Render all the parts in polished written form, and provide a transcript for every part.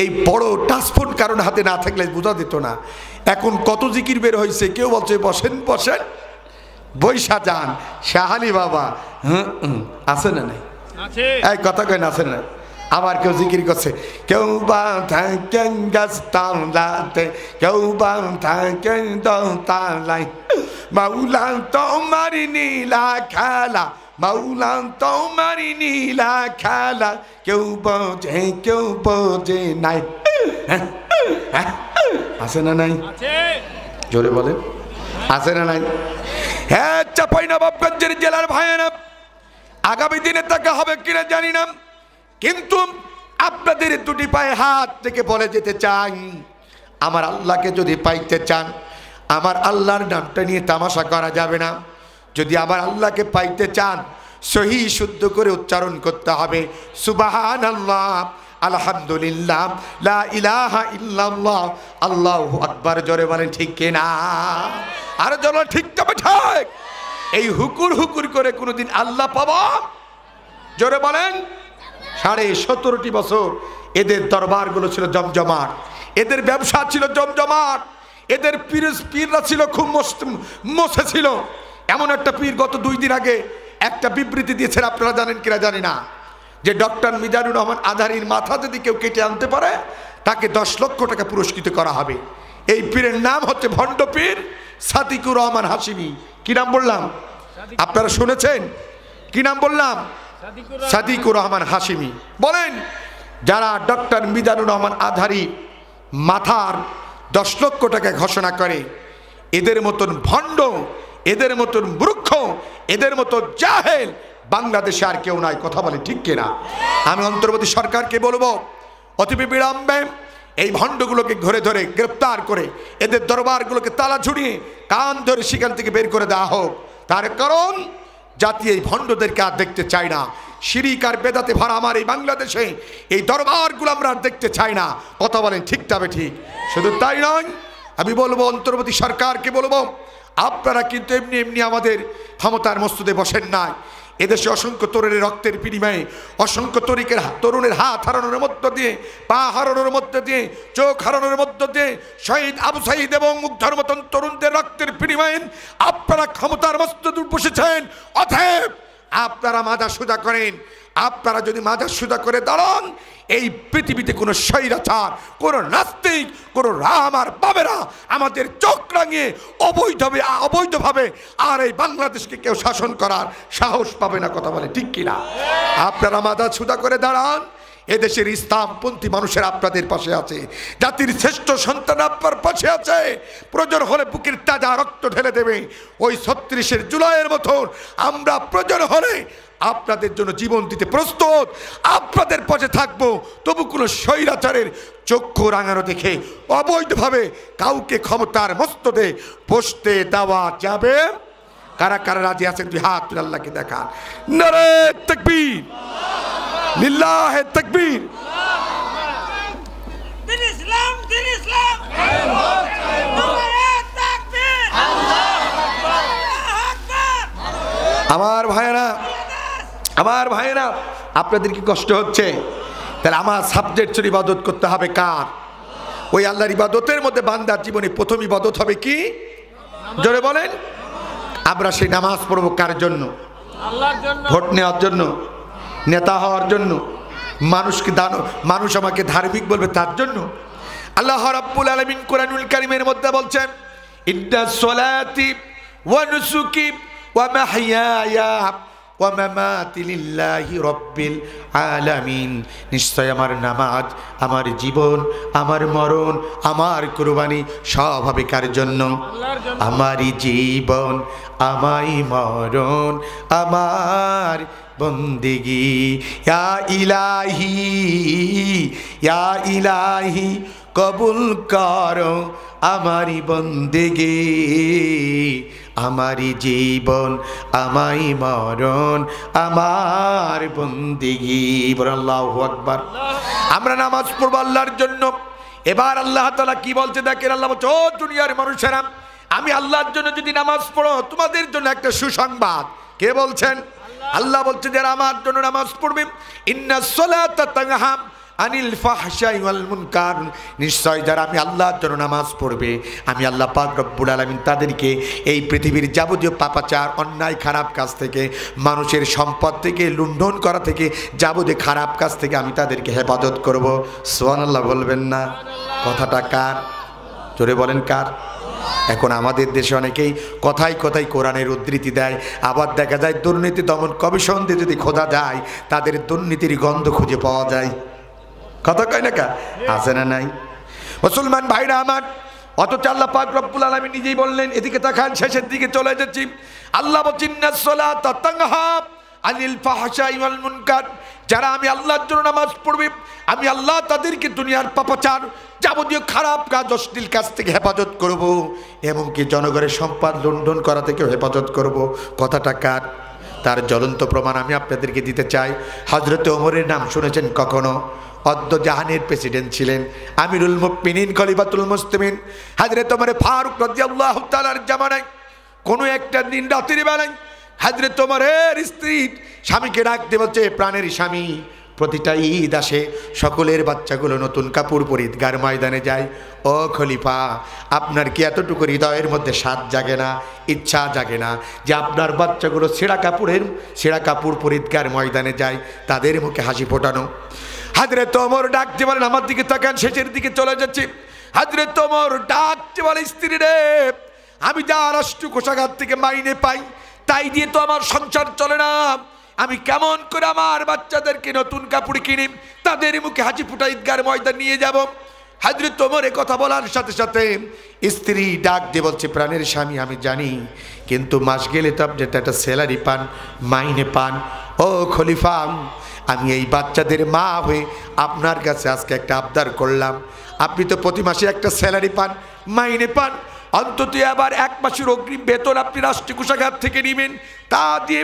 এই বড় টাচফোন কারণ হাতে না থাকলে বোঝা যেত না। এখন কত জিকির বের হয়েছে, কেউ বলছে বসেন বসেন, বৈশা যান, শাহালি বাবা আছে না নাই? এই কথা কয় না, আছে না? আবার কেউ জিকির করছে, কেউ বা থাকেন গাছতলাতে, কেউ বা থাকেন দোতলায়, মাওলা তোমার নীলা খেলা, মাওলা তোমার নীলা খেলা, কেউ বোঝে নাই। আছে না নাই? জোরে বলেন, আছে না নাই? হ্যাঁ, চাঁপাইনবাবগঞ্জের জেলার ভাইয়েরা, আগামী দিনে তাকে হবে কিনা জানি না, কিন্তু আপনাদের দুটি পায়ে হাত থেকে বলে যেতে চাই, আমার আল্লাহকে যদি পাইতে চান, আমার আল্লাহর নামটা নিয়ে তামাশা করা যাবে না। যদি আমার আল্লাহকে পাইতে চান, সহি শুদ্ধ করে উচ্চারণ করতে হবে, সুবহানাল্লাহ, আলহামদুলিল্লাহ, লা ইলাহা ইল্লাল্লাহ, আল্লাহু আকবার। জোরে বলেন ঠিক কিনা? আর জোরে ঠিক তবে ঠিক। এই হুকুর হুকুর করে কোনোদিন আল্লাহ পাবো? জোরে বলেন। 17.5 বছর এদের দরবারগুলো ছিল জমজমাট, এদের ব্যবসা ছিল জমজমাট, এদের পীররা ছিল খুব মসে ছিল। এমন একটা পীর গত 2 দিন আগে একটা বিবৃতি দিয়েছেন, আপনারা জানেন কিনা জানি না, যে ডক্টর মিজানুর রহমান আজহারীর মাথা যদি কেউ কেটে আনতে পারে তাকে 10 লক্ষ টাকা পুরস্কৃত করা হবে। এই পীরের নাম হচ্ছে ভণ্ড পীর সাদিকুর রহমান হাশিমি। কি নাম বললাম? আপনারা শুনেছেন? কি নাম বললাম? সাদিকুর রহমান হাশিমি। বলেন, যারা ডক্টর মিজানুর রহমান আজহারী মাথার 10 লক্ষ টাকা ঘোষণা করে, এদের মতন ভণ্ড, এদের মতন মূর্খ, এদের মতো জাহেল বাংলাদেশে আর কেউ নাই। কথা বলে ঠিক কিনা? আমি অন্তর্বর্তী সরকারকে বলবো, অতি বিলম্বে এই ভণ্ডগুলোকে ধরে ধরে গ্রেপ্তার করে এদের দরবারগুলোকে তালা ঝুড়িয়ে কান ধরে সেখান থেকে বের করে দেওয়া হোক। তার কারণ জাতি এই ভণ্ডদেরকে আর দেখতে চায় না। শিরিক আর বেদাতে ভরা আমার এই বাংলাদেশে এই দরবারগুলো আমরা আর দেখতে চাই না। কথা বলেন ঠিক তবে ঠিক। শুধু তাই নয়, আমি বলবো অন্তর্বর্তী সরকারকে বলবো, আপনারা কিন্তু এমনি এমনি আমাদের ক্ষমতার মসজিদে বসেন নাই। এদেশে অসংখ্য তরুণের রক্তের বিনিময়ে, অসংখ্য তরুণের হাত হারানোর মধ্য দিয়ে, পা হারানোর মধ্য দিয়ে, চোখ হারানোর মধ্য দিয়ে, শহীদ আবু সাঈদ এবং মুগ্ধর মতন তরুণদের রক্তের বিনিময়ে আপনারা ক্ষমতার মসজিদে বসেছেন। অতএব আপনারা মাথা সোজা করেন। আপনারা যদি মাথা সোজা করে দাঁড়ান, এই পৃথিবীতে কোনো স্বৈরাচার, কোনো নাস্তিক, কোনো রাম আর বাবেরা আমাদের চোখ রাঙিয়ে অবৈধভাবে আর এই বাংলাদেশকে কেউ শাসন করার সাহস পাবে না। কথা বলে ঠিক কিনা? আপনারা মাথা সোজা করে দাঁড়ান। এদেশের ইসলামপন্থী মানুষের আপনাদের পাশে আছে, জাতির শ্রেষ্ঠ সন্তান আপনার পাশে আছে। প্রয়োজন হলে বুকের তাজা রক্ত ঢেলে দেবে। ওই 36 জুলাইয়ের মতন আমরা প্রয়োজন হলে আপনাদের জন্য জীবন দিতে প্রস্তুত, আপনাদের পাশে থাকবো। তবু কোনো স্বৈরাচারের চক্ষু রাঙানো দেখে অবৈধভাবে কাউকে ক্ষমতার মস্তদে বসতে দেওয়া যাবে? কারা কারা রাজি আছেন? তুই হাত তুলে আল্লাহকে দেখান। নারে তাকবীর, লিল্লাহে তাকবীর। দিন ইসলাম, দিন ইসলাম, আমার ভাইয়েরা, আমার ভাইয়েরা, আপনাদের কি কষ্ট হচ্ছে? তাহলে আমার সাবজেক্ট ছিল ইবাদত করতে হবে কার? ওই আল্লাহর ইবাদতের মধ্যে বান্দার জীবনে প্রথম ইবাদত হবে কি? জোরে বলেন। আমরা সেই নামাজ পড়ব কার জন্য? আল্লাহর জন্য। ভোট নেওয়ার জন্য, নেতা হওয়ার জন্য, মানুষ আমাকে ধার্মিক বলবে তার জন্য? আল্লাহ রাব্বুল আলামিন কোরআনুল কারীমের মধ্যে বলছেন, ইন্নাস সলাতি ওয়া নুসুকি ওয়া মাহইয়ায়া ওয়া মামাতি লিল্লাহি রাব্বিল আলামিন। নিশ্চয় আমার নামাজ, আমার জীবন, আমার মরণ, আমার কুরবানি সব হবে কার জন্য? আমারই জীবন, আমারই মরণ, আমার বন্দেগি। ইয়া ইলাহি, ইয়া ইলাহি কবুল করো আমারি বন্দেগি। আমারই জীবন, আমারই মরণ, আমার বন্দেগি। আল্লাহু আকবার। আমরা নামাজ পড়ব আল্লাহর জন্য। এবার আল্লাহ তাআলা কি বলছে দেখেন। আল্লাহ বলছে, ও দুনিয়ার মানুষেরা, আমি আল্লাহর জন্য যদি নামাজ পড়ো, তোমাদের জন্য একটা সুসংবাদ। কে বলছেন? আল্লাহ বলছে, যারা আমার জন্য নামাজ পড়বে, ইন্নাস সালাতা তানহা আনিল ফাহশাই ওয়াল মুনকার, নিশ্চয় যারা আমি আল্লাহর জন্য নামাজ পড়বে, আমি আল্লাহ পাক রব্বুল আলামিন তাদেরকে এই পৃথিবীর যাবতীয় পাপাচার, অন্যায়, খারাপ কাজ থেকে, মানুষের সম্পদ থেকে, লুণ্ঠন করা থেকে, যাবতীয় খারাপ কাজ থেকে আমি তাদেরকে হেফাজত করব। সুবহানাল্লাহ বলবেন না? কথাটা কার? জোরে বলেন কার? এখন আমাদের দেশে অনেকেই কথায় কথায় কোরআনের উদ্ধৃতি দেয়, আবার দেখা যায় দুর্নীতি দমন কমিশন দিয়ে যদি খোঁজা যায় তাদের দুর্নীতির গন্ধ খুঁজে পাওয়া যায়। কথা কয় না কা? আছে না নাই? মুসলমান ভাইরা আমার, অথচ আল্লাহ পাক রব্বুল আলামিন নিজেই বললেন, এদিকে তাকান, শেষের দিকে চলে যাচ্ছি। আল্লাহ বলছেন ইন্নাস সালাতা তানহা আনিল ফাহশাই ওয়াল মুনকার, যারা আমি আল্লাহর জন্য নামাজ পড়বে, আমি আল্লাহ তাদেরকে দুনিয়ার পাপাচার, যাবতীয় খারাপ কাজ, অশ্লীল কাজ থেকে হেফাজত করব, এমনকি জনগণের সম্পদ লুণ্ঠন করা থেকেও হেফাজত করব। কথাটা কার? তার জ্বলন্ত প্রমাণ আমি আপনাদেরকে দিতে চাই। হযরত ওমরের নাম শুনেছেন কখনো? অদ্য জাহানের প্রেসিডেন্ট ছিলেন, আমিরুল মুমিনিন, খলিফাতুল মুসলিমিন হযরত ওমর ফারুক রাদিয়াল্লাহু তাআলার জামানায় কোনো একটা দিন রাতের বেলায় হযরত ওমরের স্ত্রী স্বামীকে ডাকতে বলছে, প্রাণের স্বামী, প্রতিটা ঈদ আসে, সকলের বাচ্চাগুলো নতুন কাপড় পরে ঈদগার ময়দানে যায়। ও খলিফা, আপনার কি এতটুকু হৃদয়ের মধ্যে স্বাদ জাগে না, ইচ্ছা জাগে না যে আপনার বাচ্চাগুলো ছেঁড়া কাপড় পরে ঈদগার ময়দানে যায়, তাদের মুখে হাসি ফোটানো? হযরত ওমর ডাকতে বলেন, আমার দিকে তাকান, শেষের দিকে চলে যাচ্ছে। হযরত ওমর ডাকতে বলে, স্ত্রী রে, আমি যা রাষ্ট্র কোষাগার থেকে মাইনে পাই তাই দিয়ে তো আমার সংসার চলে না, আমি কেমন করে আমার বাচ্চাদেরকে নতুন কাপড় কিনে তাদের মুখে হাসি ফুটা ঈদগার ময়দান নিয়ে যাব? হযরত ওমর এ কথা বলার সাথে সাথে স্ত্রী ডাক দিয়ে বলছে, প্রাণের স্বামী, আমি জানি, কিন্তু মাস গেলে তো আপনি একটা স্যালারি পান, মাইনে পান। ও খলিফা, আমি এই বাচ্চাদের মা হয়ে আপনার কাছে আজকে একটা আবদার করলাম, আপনি তো প্রতি মাসে একটা স্যালারি পান, মাইনে পান, অন্তত আবার 1 মাসের অগ্রিম বেতন আপনি রাষ্ট্রীয় কোষাগার থেকে নেবেন, তা দিয়ে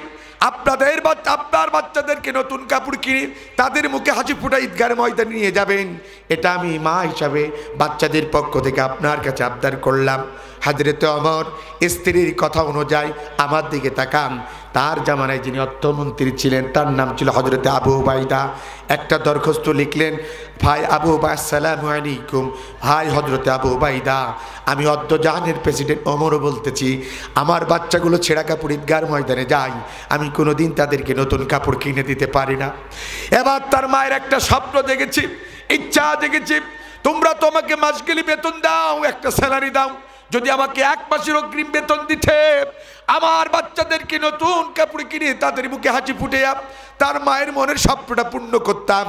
আপনার বাচ্চাদেরকে নতুন কাপড় কিনে তাদের মুখে হাসি ফুটা ঈদগার ময়দানে নিয়ে যাবেন। এটা আমি মা হিসাবে বাচ্চাদের পক্ষ থেকে আপনার কাছে আবদার করলাম। হযরত ওমর স্ত্রীর কথা অনুযায়ী আমার দিকে তাকান, তার জামানায় যিনি অর্থমন্ত্রী ছিলেন তার নাম ছিল হযরত আবু উবাইদা। একটা দরখাস্ত লিখলেন, ভাই আবু উবাইদা, আসসালামু আলাইকুম, ভাই হযরত আবু উবাইদা, আমি অদ্য জাহানের প্রেসিডেন্ট ওমরও বলতেছি, আমার বাচ্চাগুলো ছেঁড়া কাপড় ঈদগার ময়দানে যায়, আমি কোনোদিন তাদেরকে নতুন কাপড় কিনে দিতে পারি না। এবার তার মায়ের একটা স্বপ্ন দেখেছি, ইচ্ছা দেখেছি, তোমরা তো আমাকে মাস গেলে বেতন দাও, একটা স্যালারি দাও, যদি আমাকে 1 মাসের অগ্রিম বেতন দিতে আমার বাচ্চাদেরকে নতুন কাপড় কিনে তাদের মুখে হাসি ফুটে তার মায়ের মনের স্বপ্নটা পূর্ণ করতাম।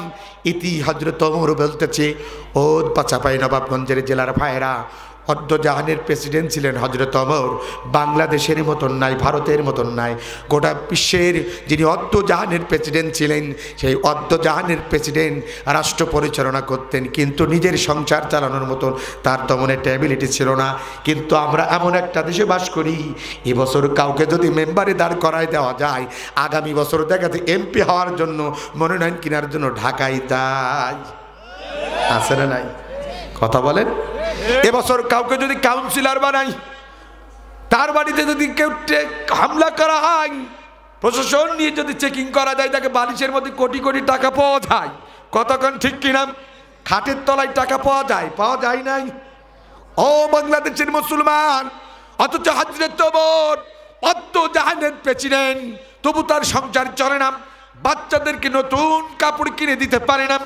ইতি হযরত ওমর বলতেছে, ও পাচাপাই নবাবগঞ্জের জেলার ভাইরা, অদ্য জাহানের প্রেসিডেন্ট ছিলেন হযরত ওমর, বাংলাদেশের মতন নাই, ভারতের মতন নাই, গোটা বিশ্বের যিনি অদ্য জাহানের প্রেসিডেন্ট ছিলেন, সেই অদ্য জাহানের প্রেসিডেন্ট রাষ্ট্র পরিচালনা করতেন, কিন্তু নিজের সংসার চালানোর মতন তার তেমন একটা অ্যাবিলিটি ছিল না। কিন্তু আমরা এমন একটা দেশে বাস করি, এবছর কাউকে যদি মেম্বারে দাঁড় করায় দেওয়া যায়, আগামী বছর দেখাতে এমপি হওয়ার জন্য, মনোনয়ন কেনার জন্য ঢাকায় যায়। আছে না নাই? কথা বলেন। এবছর কাউকে যদি কাউন্সিলর বানাই, তার বাড়িতে যদি কেউ হামলা করা হয়, প্রশাসন নিয়ে যদি চেকিং করা যায়, তাকে বালিশের মধ্যে কোটি কোটি টাকা পাওয়া যায়। কতক্ষণ ঠিক কিনা? খাটের তলায় টাকা পাওয়া যায় নাই? ও বাংলাদেশের মুসলমান, অথচ হযরত ওমর অদ্য জাহানের প্রেসিডেন্ট, তবু তার সংসার চলে না, বাচ্চাদেরকে নতুন কাপড় কিনে দিতে পারে না।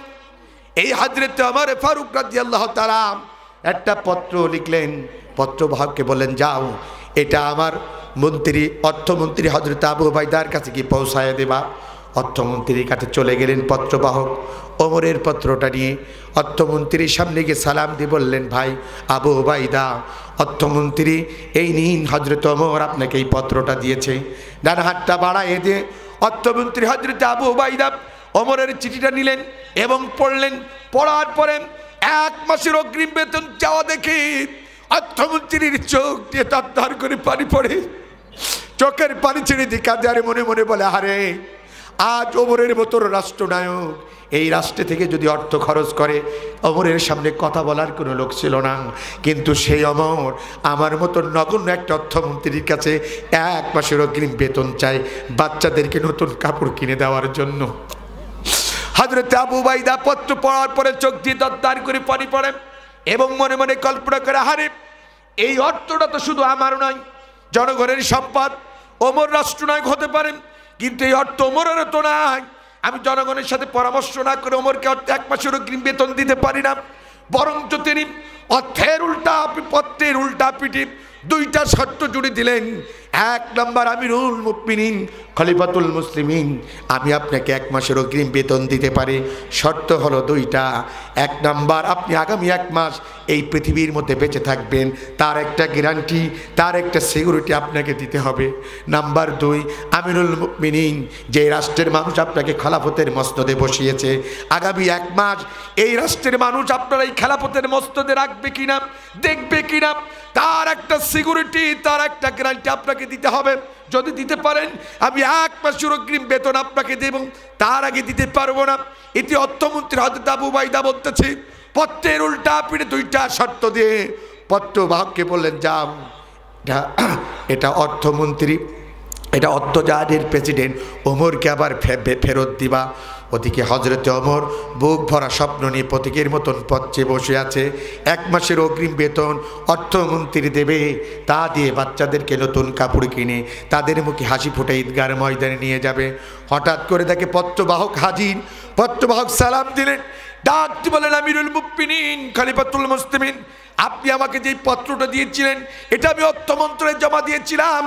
এই হযরত ওমর ফারুক রাদিয়াল্লাহু তাআলা একটা পত্র লিখলেন, পত্রবাহককে বললেন, যাও এটা আমার অর্থমন্ত্রী হযরত আবু উবাইদার কাছে কি পৌঁছায় দেবা। অর্থমন্ত্রীর কাছে চলে গেলেন পত্রবাহক, ওমরের পত্রটা নিয়ে অর্থমন্ত্রীর সামনে গিয়ে সালাম দিয়ে বললেন, ভাই আবু উবাইদা, অর্থমন্ত্রী এই নিন, হযরত ওমর আপনাকে এই পত্রটা দিয়েছে। ডান হাতটা বাড়ায় দিয়ে অর্থমন্ত্রী হযরত আবু উবাইদা ওমরের চিঠিটা নিলেন এবং পড়লেন। পড়ার পরে 1 মাসের অগ্রিম বেতন চাওয়া দেখে অর্থমন্ত্রীর চোখ দিয়ে তার করে পানি পড়ে, চোখের পানি ছেড়ে দিয়ে কাঁদে, আরে মনে মনে বলে, আরে আজ ওমরের মতো রাষ্ট্রনায়ক এই রাষ্ট্রে থেকে যদি অর্থ খরচ করে, ওমরের সামনে কথা বলার কোনো লোক ছিল না, কিন্তু সেই ওমর আমার মতো নগণ্য একটা অর্থমন্ত্রীর কাছে 1 মাসের অগ্রিম বেতন চাই বাচ্চাদেরকে নতুন কাপড় কিনে দেওয়ার জন্য। হযরত আবু উবাইদা পত্র পড়ার পরে চোখ দিয়ে দরদার করে পানি পড়ে এবং মনে মনে কল্পনা করে, হারে এই অর্থটা তো শুধু আমার নয়, জনগণের সম্পদ, ওমর রাষ্ট্রনায়ক হতে পারেন, কিন্তু এই অর্থ ওমরেরও তো নাই। আমি জনগণের সাথে পরামর্শ না করে ওমরকে এক মাসের অগ্রিম বেতন দিতে পারি না, বরঞ্চ তিনি পত্রের উল্টা পিঠে দুইটা শর্ত জুড়ে দিলেন। এক নম্বর, আমিরুল মুমিনিন খলিফাতুল মুসলিমিন, আমি আপনাকে এক মাসের অগ্রিম বেতন দিতে পারি, শর্ত হলো দুইটা। এক নম্বর, আপনি আগামী এক মাস এই পৃথিবীর মধ্যে বেঁচে থাকবেন, তার একটা গ্যারান্টি, তার একটা সিকিউরিটি আপনাকে দিতে হবে। নাম্বার দুই, আমিরুল মুমিনিন, যে রাষ্ট্রের মানুষ আপনাকে খেলাফতের মসনদে বসিয়েছে, আগামী এক মাস এই রাষ্ট্রের মানুষ আপনার এই খেলাফতের মসনদে রাখবে কিনা, দেখবে কিনা, তার একটা সিকিউরিটি, তার একটা গ্যারান্টি আপনাকে দিতে হবে। যদি দিতে পারেন আমি এক মাসের অগ্রিম বেতন আপনাকে দেব, তার আগে দিতে পারবো না। এটি অর্থমন্ত্রী হযরত আবু উবাইদা বলতেছে, পত্রের উল্টা পিঠে দুইটা শর্ত দিয়ে পত্র বাহককে বললেন, যাও, এটা অর্থমন্ত্রী, এটা অর্থজাহাজের প্রেসিডেন্ট ওমরকে আবার ফেরত দিবা। ওদিকে হযরত ওমর বুক ভরা স্বপ্ন নিয়ে প্রতীকের মতন পথে বসে আছে। এক মাসের অগ্রিম বেতন অর্থমন্ত্রী দেবে, তা দিয়ে বাচ্চাদেরকে নতুন কাপড় কিনে তাদের মুখে হাসি ফুটে ঈদগার ময়দানে নিয়ে যাবে। হঠাৎ করে দেখে পত্রবাহক হাজির। পত্রবাহক সালাম দিলেন, ডাকতে বলেন, আমিরুল মুমিনিন খলিফাতুল মুসলিমিন, আপনি আমাকে যে পত্রটা দিয়েছিলেন এটা আমি অর্থমন্ত্রণে জমা দিয়েছিলাম।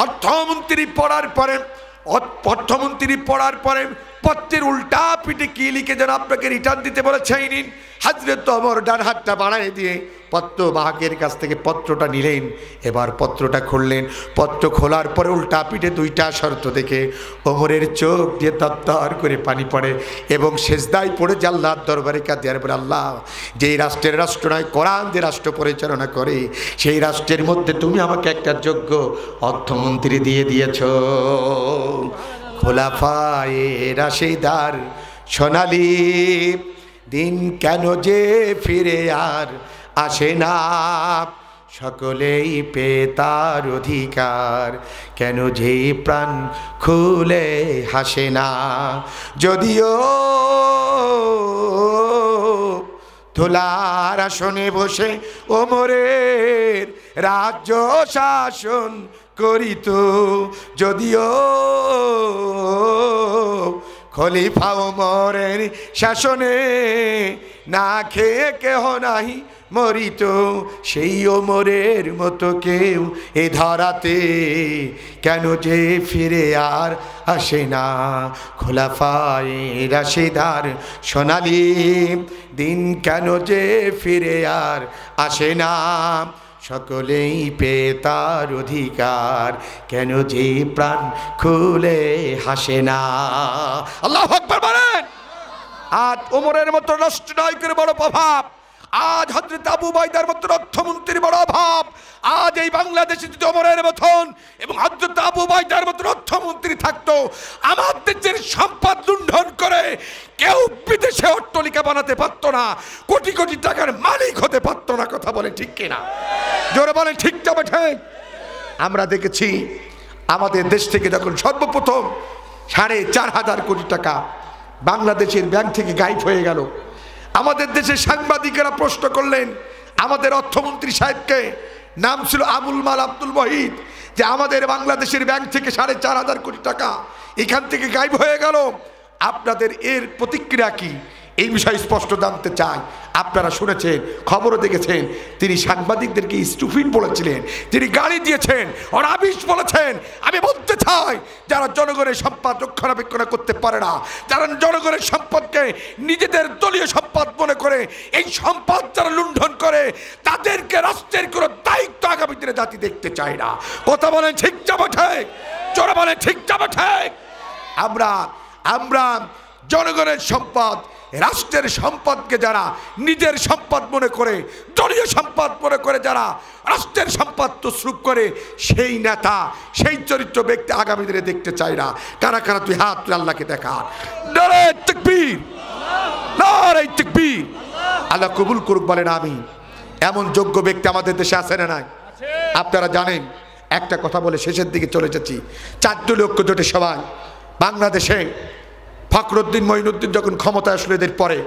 অর্থমন্ত্রী পড়ার পরে পত্রের উল্টা পিঠে কি লিখে যেন আপনাকে রিটার্ন দিতে বলেছে। নিন। হযরত ওমর ডান হাতটা বাড়ায় দিয়ে পত্র বাহকের কাছ থেকে পত্রটা নিলেন। এবার পত্রটা খুললেন। পত্র খোলার পরে উল্টা পিঠে দুইটা শর্ত দেখে ওমরের চোখ দিয়ে তত্তর করে পানি পড়ে এবং সেজদায় পড়ে আল্লাহর দরবারে কাঁদে আর বলে, আল্লাহ, যেই রাষ্ট্রের রাষ্ট্রনায়ক কোরআন দিয়ে রাষ্ট্র পরিচালনা করে, সেই রাষ্ট্রের মধ্যে তুমি আমাকে একটা যোগ্য অর্থমন্ত্রী দিয়ে দিয়েছ। খোলাফায়ে রাশিদার সোনালী দিন কেন যে ফিরে আর আসে না, সকলেই পেয়ে তার অধিকার, কেন যে প্রাণ খুলে হাসে না। যদিও ধুলার আসনে বসে ওমরের রাজ্য শাসন করিত, যদিও খলিফা ওমরের শাসনে না খেয়ে কেহ নাহি মরিত, সেই ওমরের মতো কেউ এ ধরাতে কেন যে ফিরে আর আসে না। খোলাফায়ে রাশিদার সোনালী দিন কেন যে ফিরে আর আসে না, সকলেই পেয়ে তার অধিকার, কেন যে প্রাণ খুলে হাসে না। আল্লাহু আকবার বলেন। আজ ওমরের মতো রাষ্ট্রনায়কের বড় প্রভাব, আজ হযরত আবু উবাইদার মতো অর্থমন্ত্রীর বড় অভাব। আজ এই বাংলাদেশে যদি ওমরের মতন এবং হযরত আবু উবাইদার মতো অর্থমন্ত্রী থাকতো, আমাদের দেশের সম্পদ লুণ্ঠন করে কেউ বিদেশে অট্টালিকা বানাতে পারতো না, কোটি কোটি টাকার মালিক হতে পারতো না। কথা বলে ঠিক কিনা? জোরে বলেন ঠিক যাবে ঠিক। আমরা দেখেছি আমাদের দেশ থেকে যখন সর্বপ্রথম 4,500 কোটি টাকা বাংলাদেশের ব্যাংক থেকে গায়েব হয়ে গেল, আমাদের দেশের সাংবাদিকেরা প্রশ্ন করলেন আমাদের অর্থমন্ত্রী সাহেবকে, নাম ছিল আবুল মাল আব্দুল ওয়াহিদ, যে আমাদের বাংলাদেশের ব্যাংক থেকে 4,500 কোটি টাকা এখান থেকে গায়েব হয়ে গেল, আপনাদের এর প্রতিক্রিয়া কি? এই বিষয়ে স্পষ্ট জানতে চাই। আপনারা শুনেছেন, খবরও দেখেছেন, তিনি সাংবাদিকদেরকে স্টুপিড বলেছিলেন, তিনি গালি দিয়েছেন, অনাবিশ বলেছেন। আমি বলতে চাই, যারা জনগণের সম্পদ রক্ষণাবেক্ষণ করতে পারে না, যারা জনগণের সম্পদকে নিজেদের দলীয় সম্পদ মনে করে এই সম্পদ যারা লুণ্ঠন করে, তাদেরকে রাষ্ট্রের কোনো দায়িত্ব আগামী দিনে জাতি দেখতে চায় না। কথা বলেন ঠিক যাবে ঠিক, জোরে বলেন ঠিক যাবে ঠিক। আমরা জনগণের সম্পদ, রাষ্ট্রের সম্পদকে যারা নিজের সম্পদ মনে করে, দলীয় সম্পদ মনে করে, যারা রাষ্ট্রের সম্পদ তসরুপ করে, সেই নেতা, সেই চরিত্র ব্যক্তি আগামী দিনে দেখতে চায় না। কারা কারা তুই হাত তুলে আল্লাহকে দেখা। নারে তাকবীর, নারে তাকবীর। আল্লাহ কবুল করুক বলেন আমিন। এমন যোগ্য ব্যক্তি আমাদের দেশে আছে না নাই? আপনারা জানেন, একটা কথা বলে শেষের দিকে চলে যাচ্ছি। 4 দলীয় ঐক্যজোটের সভায় বাংলাদেশে ফখরুদ্দিন মঈনুদ্দিন যখন ক্ষমতায় আসলো এদের পরে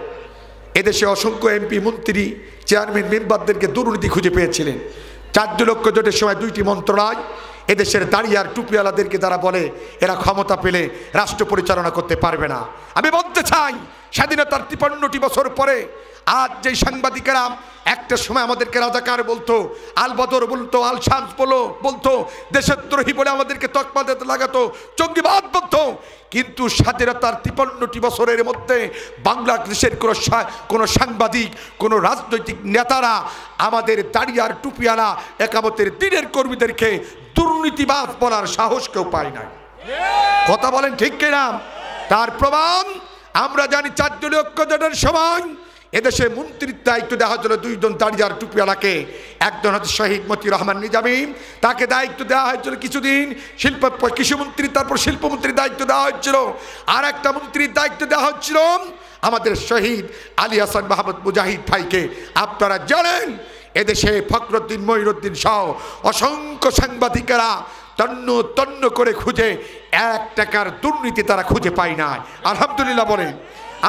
এদেশে অসংখ্য এমপি মন্ত্রী চেয়ারম্যান মেম্বারদেরকে দুর্নীতি খুঁজে পেয়েছিলেন। 4 লক্ষ জোটের সময় 2টি মন্ত্রণালয় এদেশের দাড়ি আর টুপিওয়ালাদেরকে যারা বলে এরা ক্ষমতা পেলে রাষ্ট্র পরিচালনা করতে পারবে না। আমি বলতে চাই স্বাধীনতার 53টি বছর পরে আজ যে সাংবাদিকেরা একটা সময় আমাদেরকে রাজাকার বলতো, আল বদর বলতো, আল শামস বলতো, দেশদ্রোহী বলে আমাদেরকে তকমা দিতে লাগাতো, জঙ্গিবাদ বলতো, কিন্তু স্বাধীনতার 53টি বছরের মধ্যে বাংলাদেশের কোনো সাংবাদিক, কোনো রাজনৈতিক নেতারা আমাদের দাড়িয়ার টুপিয়ালা একামতের দিনের কর্মীদেরকে দুর্নীতিবাদ বলার সাহস কেউ পায় না। কথা বলেন ঠিক কিনা? তার প্রমাণ আমরা জানি 4 লক্ষ জনের সময় এদেশে মন্ত্রীর দায়িত্ব দেওয়া হয়েছিল 2 জন দাড়িয়ার টুপিওয়ালাকে। একজন হচ্ছে শহীদ মতিউর রহমান নিজামী, তাকে দায়িত্ব দেওয়া হয়েছিল কিছুদিন কৃষিমন্ত্রী, তারপর শিল্পমন্ত্রীর দায়িত্ব দেওয়া হয়েছিল। আর একটা মন্ত্রীর দায়িত্ব দেওয়া হচ্ছিল আমাদের শহীদ আলী হাসান মাহমুদ মুজাহিদ ভাইকে। আপনারা জানেন এদেশে ফখরুদ্দিন মঈনুদ্দিন সহ অসংখ্য সাংবাদিকেরা তন্ন করে খুঁজে 1 টাকার দুর্নীতি তারা খুঁজে পায় না। আলহামদুলিল্লাহ বলেন,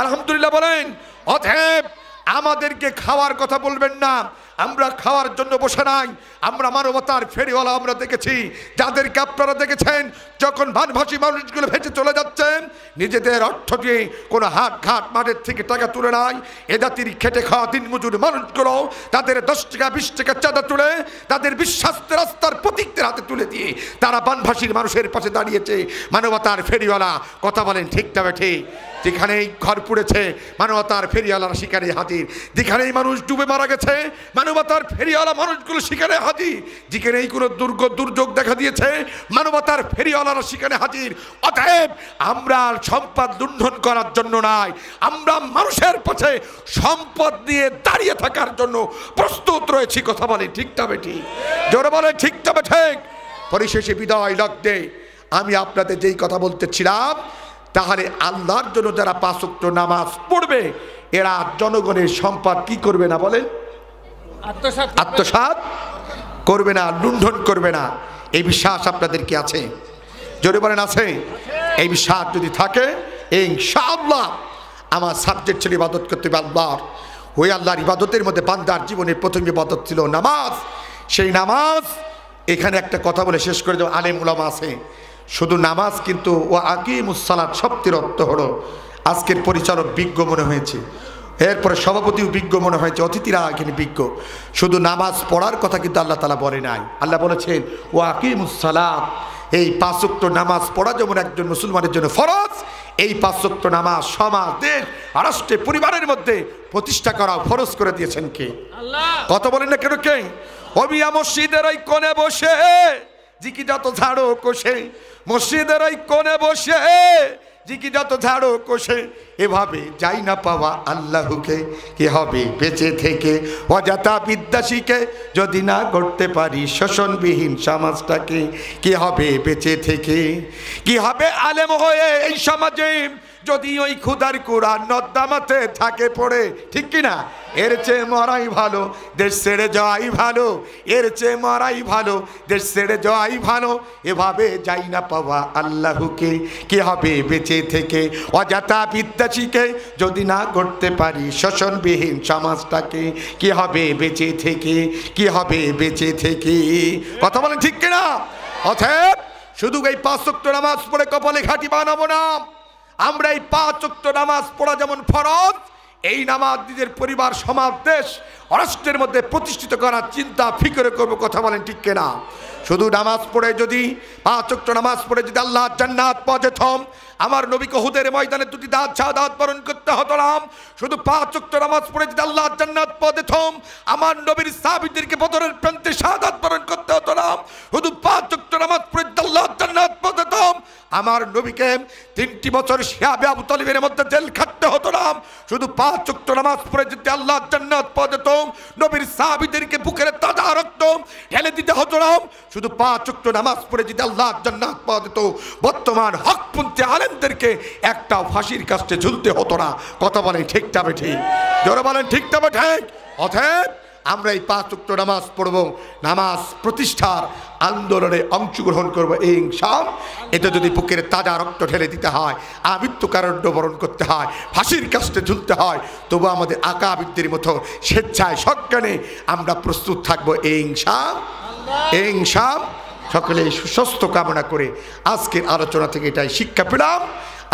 আলহামদুলিল্লাহ বলেন। অতএব আমাদেরকে খাওয়ার কথা বলবেন না, আমরা খাওয়ার জন্য বসে নাই, আমরা মানবতার ফেরিওয়ালা। আমরা দেখেছি যাদেরকে আপনারা দেখেছেন যখন ভানভাসী মানুষগুলো ভেসে চলে যাচ্ছেন নিজেদের অর্থ দিয়ে কোনো হাট ঘাট মাঠের থেকে টাকা তুলে নাই, এ জাতির খেটে খাওয়া দিনমজুর মানুষগুলো তাদের 10 টাকা 20 টাকা চাঁদা তুলে তাদের বিশ্বাস্ত রাস্তার প্রতীকদের হাতে তুলে দিয়ে তারা বানভাসীর মানুষের পাশে দাঁড়িয়েছে। মানবতার ফেরিওয়ালা, কথা বলেন ঠিক তবে ঠিক। যেখানেই ঘর পুড়েছে মানবতার ফেরিওয়ালারা শিকারে হাজির, যেখানেই মানুষ ডুবে মারা গেছে মানবতার ফেরিওয়ালা মানুষগুলো শিকারে হাজির, যেখানেই কোনো দুর্যোগ দেখা দিয়েছে মানবতার ফেরিওয়ালারা সেখানে হাজির। অতএব আমরা সম্পদ লুণ্ঠন করার জন্য নয়, আমরা মানুষের পাশে সম্পদ নিয়ে দাঁড়িয়ে থাকার জন্য প্রস্তুত রয়েছি। কথা বলে ঠিক তবে ঠিক, জোরে বলে ঠিক তবে ঠিক। পরিশেষে বিদায় লগ্নে আমি আপনাদের যেই কথা বলতেছিলাম, তাহলে আল্লাহর জন্য যারা 5 ওয়াক্ত নামাজ পড়বে এরা জনগণের সম্পদ কি করবে না বলেন? আত্মসাৎ করবে না, লুণ্ঠন করবে না। এই বিশ্বাস আপনাদের কি আছে? জোরে বলেন আছে? এই বিশ্বাস যদি থাকে ইনশাআল্লাহ আমার সাবজেক্ট ছিল ইবাদত করতে হবে আল্লাহর। ওই আল্লাহর ইবাদতের মধ্যে বান্দার জীবনের প্রথম ইবাদত ছিল নামাজ। সেই নামাজ এখানে একটা কথা বলে শেষ করে দেব। আলেম উলামা আছে, শুধু নামাজ কিন্তু ও আকিমুস সালাত শব্দের অর্থ হলো, আজকের পরিচালক বিজ্ঞ মনে হয়েছে, এরপরে সভাপতিও বিজ্ঞ মনে হয়েছে, অতিথিরা এখানে বিজ্ঞ। শুধু নামাজ পড়ার কথা কিন্তু আল্লাহ তাআলা বলে নাই। আল্লাহ বলেছেন ও আকিমুস সালাত, এই 5 ওয়াক্ত নামাজ পড়া যেমন একজন মুসলমানের জন্য ফরজ, এই 5 ওয়াক্ত নামাজ সমাজ, দেশ, রাষ্ট্রে, পরিবারের মধ্যে প্রতিষ্ঠা করা ফরজ করে দিয়েছেন কে? আল্লাহ। কথা বলেন না কেন? কে? অবিয়া মসজিদের ওই কোণে বসে জিকি যত ঝাড়ো কোষে, মসজিদের ওই কোণে বসে জিকি যত ঝাড়ো কোষে, এভাবে যাই না পাওয়া আল্লাহকে, কি হবে বেঁচে থেকে অযথা বিদ্যা শিখে যদি না করতে পারি শোষণবিহীন সমাজটাকে, কি হবে বেঁচে থেকে? কি হবে আলেম হয়ে এই সমাজে যদি ওই খুদার কোরআন নর্দমাতে থাকে পড়ে, ঠিক কিনা? এর চেয়ে মরাই ভালো, দেশ ছেড়ে যাওয়াই ভালো, এর চেয়ে মরাই ভালো, দেশ ছেড়ে যাওয়াই ভালো, এভাবে যাই না পাওয়া আল্লাহকে, কি হবে বেঁচে থেকে অযথা বিদ্যা শিখে যদি না করতে পারি শোষণবিহীন সমাজটাকে, কি হবে বেঁচে থেকে? কি হবে বেঁচে থেকে? কথা বলেন ঠিক কিনা? অতএব শুধু এই 5 ওয়াক্ত নামাজ পড়ে কপালে ঘাঁটি বানাবো না। আমরা এই 5 ওয়াক্ত নামাজ পড়া যেমন ফরজ, এই নামাজ নিজের পরিবার, সমাজ, দেশ, রাষ্ট্রের মধ্যে প্রতিষ্ঠিত করার চিন্তা ফিকরে করবো। কথা বলেন ঠিক কিনা? শুধু নামাজ পড়ে যদি 5 ওয়াক্ত নামাজ পড়ে যদি আল্লাহ জান্নাত পাওয়া যেত, আমার নবীকে উহুদের ময়দানে 2টি শাহাদাত বরণ করতে হতো না। শুধু 5 ওয়াক্ত নামাজ পড়ে যদি আল্লাহ জান্নাত পাওয়া যেত, আমার নবীর সাহাবীদেরকে বদরের প্রান্তে শাহাদাত বরণ করতে হতো না। শুধু 5 ওয়াক্ত নামাজ পড়ে যদি আল্লাহ জান্নাত পাওয়া যেত, আমার নবীকে 3টি বছর শিয়াবে আবু তালিবের মধ্যে জেল খাটতে হতো না। শুধু 5 ওয়াক্ত নামাজ পড়ে যদি আল্লাহ জান্নাত পাওয়া যেত, নবীর সাহাবীদেরকে বুকের তাজা রক্ত ঢেলে দিতে হতো না। শুধু 5 ওয়াক্ত নামাজ পড়ে যদি আল্লাহ জান্নাত পাওয়া যেত, বর্তমান হকপন্থী আলেমদেরকে একটা ফাঁসির কাস্টে ঝুলতে হতো না। কথা বলেন ঠিক তবে ঠিক, জোরে বলেন ঠিক তবে ঠিক। অতএব আমরা এই 5 ওয়াক্ত নামাজ পড়ব, নামাজ প্রতিষ্ঠার আন্দোলনে অংশগ্রহণ করব ইনশাআল্লাহ। এটা যদি বুকের তাজা রক্ত ঢেলে দিতে হয়, আমৃত্যু কারাদণ্ড বরণ করতে হয়, ফাঁসির কাস্টে ঝুলতে হয়, তবু আমাদের আকাবিরদের মতো স্বেচ্ছায় সজ্ঞানে আমরা প্রস্তুত থাকবো ইনশাআল্লাহ। সকলে সুস্বাস্থ্য কামনা করে আজকের আলোচনা থেকে এটাই শিক্ষা পেলাম,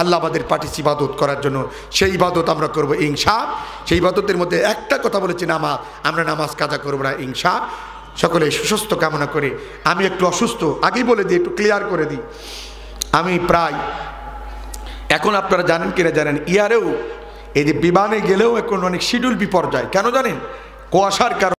আল্লাহ আমাদের পাঠিয়েছে ইবাদত করার জন্য, সেই ইবাদত আমরা করবো ইনশাআল্লাহ। সেই ইবাদতের মধ্যে একটা কথা বলেছি নামাজ, আমরা নামাজ কাজা করবো না ইনশাআল্লাহ। সকলে সুস্বাস্থ্য কামনা করে, আমি একটু অসুস্থ, আগেই বলে দিই, একটু ক্লিয়ার করে দিই। আমি প্রায় এখন আপনারা জানেন কিনা জানেন, ইয়ারেও এই যে বিমানে গেলেও এখন অনেক শিডিউল বিপর্যয়, কেন জানেন? কুয়াশার কারণে।